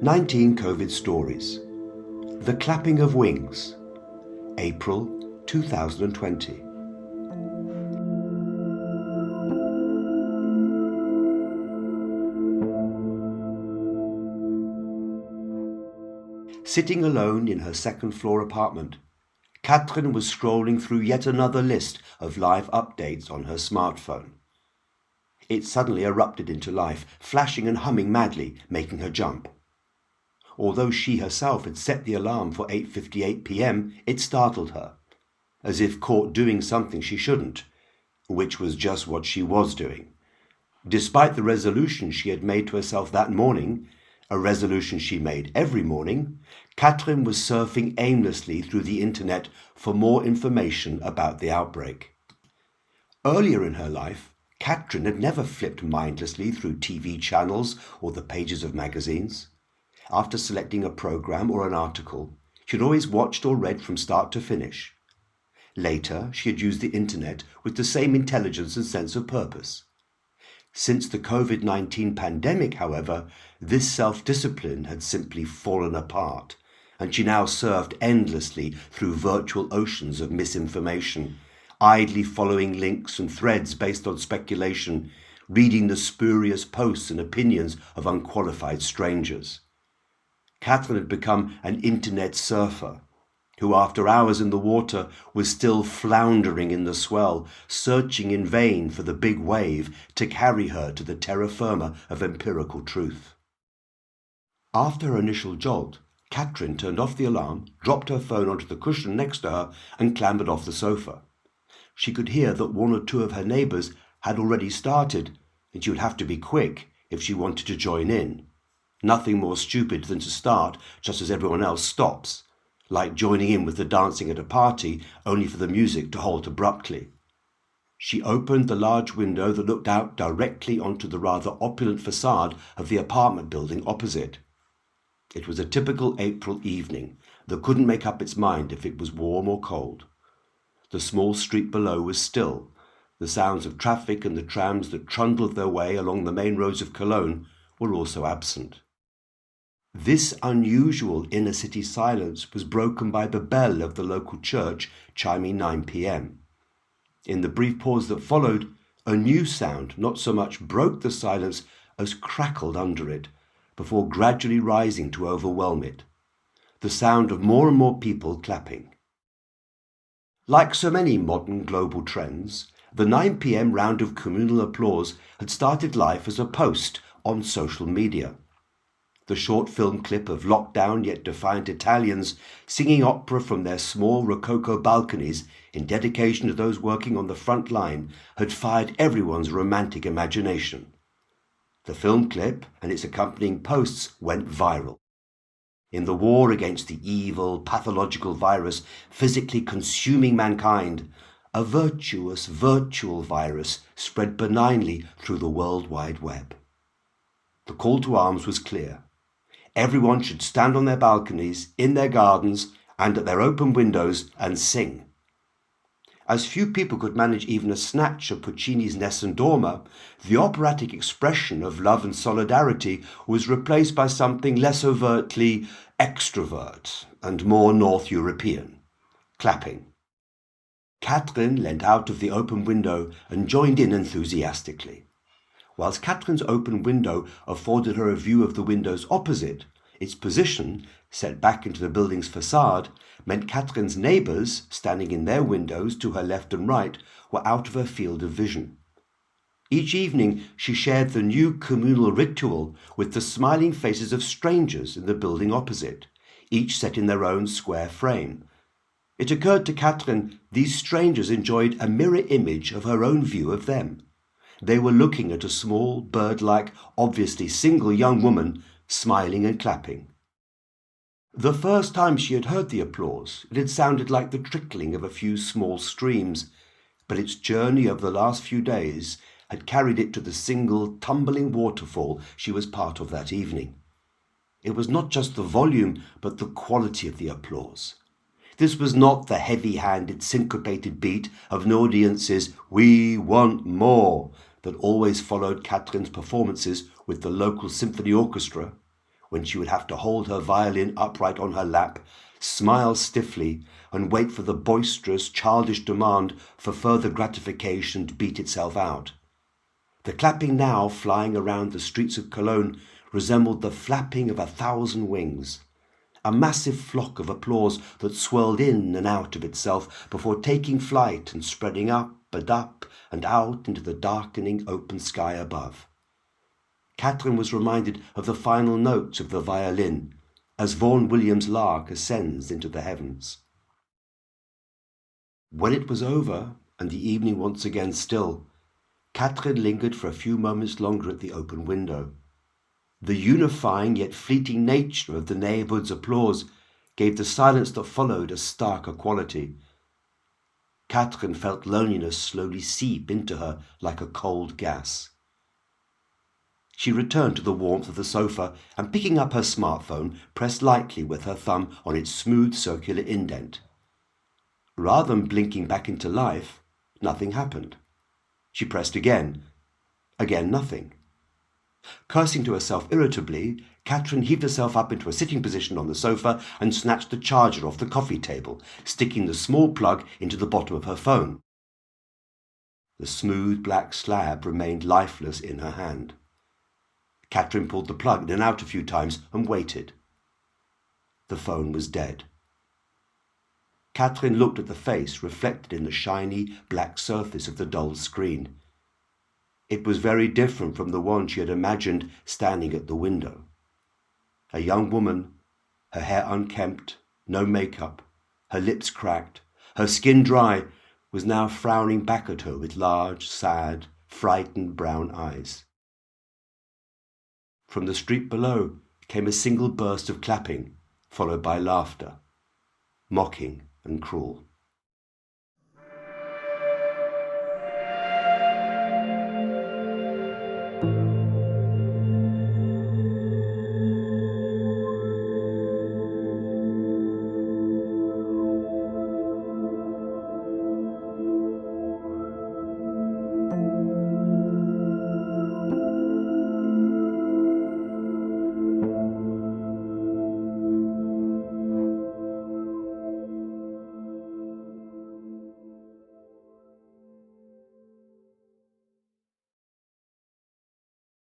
19 COVID Stories. The Clapping of Wings. April 2020. Sitting alone in her second-floor apartment, Catherine was scrolling through yet another list of live updates on her smartphone. It suddenly erupted into life, flashing and humming madly, making her jump. Although she herself had set the alarm for 8:58 p.m, it startled her, as if caught doing something she shouldn't, which was just what she was doing. Despite the resolution she had made to herself that morning, a resolution she made every morning, Catherine was surfing aimlessly through the internet for more information about the outbreak. Earlier in her life, Catherine had never flipped mindlessly through TV channels or the pages of magazines. After selecting a program or an article, she had always watched or read from start to finish. Later, she had used the internet with the same intelligence and sense of purpose. Since the COVID-19 pandemic, however, this self-discipline had simply fallen apart, and she now surfed endlessly through virtual oceans of misinformation, idly following links and threads based on speculation, reading the spurious posts and opinions of unqualified strangers. Catherine had become an internet surfer, who after hours in the water was still floundering in the swell, searching in vain for the big wave to carry her to the terra firma of empirical truth. After her initial jolt, Catherine turned off the alarm, dropped her phone onto the cushion next to her, and clambered off the sofa. She could hear that one or two of her neighbours had already started, and she would have to be quick if she wanted to join in. Nothing more stupid than to start just as everyone else stops, like joining in with the dancing at a party only for the music to halt abruptly. She opened the large window that looked out directly onto the rather opulent facade of the apartment building opposite. It was a typical April evening that couldn't make up its mind if it was warm or cold. The small street below was still. The sounds of traffic and the trams that trundled their way along the main roads of Cologne were also absent. This unusual inner-city silence was broken by the bell of the local church chiming 9 p.m. In the brief pause that followed, a new sound not so much broke the silence as crackled under it, before gradually rising to overwhelm it. The sound of more and more people clapping. Like so many modern global trends, the 9 p.m. round of communal applause had started life as a post on social media. The short film clip of lockdown yet defiant Italians singing opera from their small rococo balconies in dedication to those working on the front line had fired everyone's romantic imagination. The film clip and its accompanying posts went viral. In the war against the evil, pathological virus physically consuming mankind, a virtuous virtual virus spread benignly through the World Wide Web. The call to arms was clear. Everyone should stand on their balconies, in their gardens, and at their open windows and sing. As few people could manage even a snatch of Puccini's Nessun Dorma, the operatic expression of love and solidarity was replaced by something less overtly extrovert and more North European: clapping. Catherine leant out of the open window and joined in enthusiastically. Whilst Catherine's open window afforded her a view of the windows opposite, its position, set back into the building's facade, meant Catherine's neighbours, standing in their windows to her left and right, were out of her field of vision. Each evening she shared the new communal ritual with the smiling faces of strangers in the building opposite, each set in their own square frame. It occurred to Catherine these strangers enjoyed a mirror image of her own view of them. They were looking at a small, bird-like, obviously single young woman, smiling and clapping. The first time she had heard the applause, it had sounded like the trickling of a few small streams, but its journey of the last few days had carried it to the single, tumbling waterfall she was part of that evening. It was not just the volume, but the quality of the applause. This was not the heavy-handed, syncopated beat of an audience's "We want more" that always followed Catherine's performances with the local symphony orchestra, when she would have to hold her violin upright on her lap, smile stiffly, and wait for the boisterous, childish demand for further gratification to beat itself out. The clapping now flying around the streets of Cologne resembled the flapping of 1,000 wings, a massive flock of applause that swirled in and out of itself before taking flight and spreading up and out into the darkening open sky above. Catherine was reminded of the final notes of the violin as Vaughan Williams' lark ascends into the heavens. When it was over and the evening once again still, Catherine lingered for a few moments longer at the open window. The unifying yet fleeting nature of the neighbourhood's applause gave the silence that followed a starker quality. Catherine felt loneliness slowly seep into her like a cold gas. She returned to the warmth of the sofa and, picking up her smartphone, pressed lightly with her thumb on its smooth circular indent. Rather than blinking back into life, nothing happened. She pressed again. Again nothing. Cursing to herself irritably, Catherine heaved herself up into a sitting position on the sofa and snatched the charger off the coffee table, sticking the small plug into the bottom of her phone. The smooth black slab remained lifeless in her hand. Catherine pulled the plug in and out a few times and waited. The phone was dead. Catherine looked at the face reflected in the shiny black surface of the dull screen. It was very different from the one she had imagined standing at the window. A young woman, her hair unkempt, no makeup, her lips cracked, her skin dry, was now frowning back at her with large, sad, frightened brown eyes. From the street below came a single burst of clapping, followed by laughter, mocking and cruel.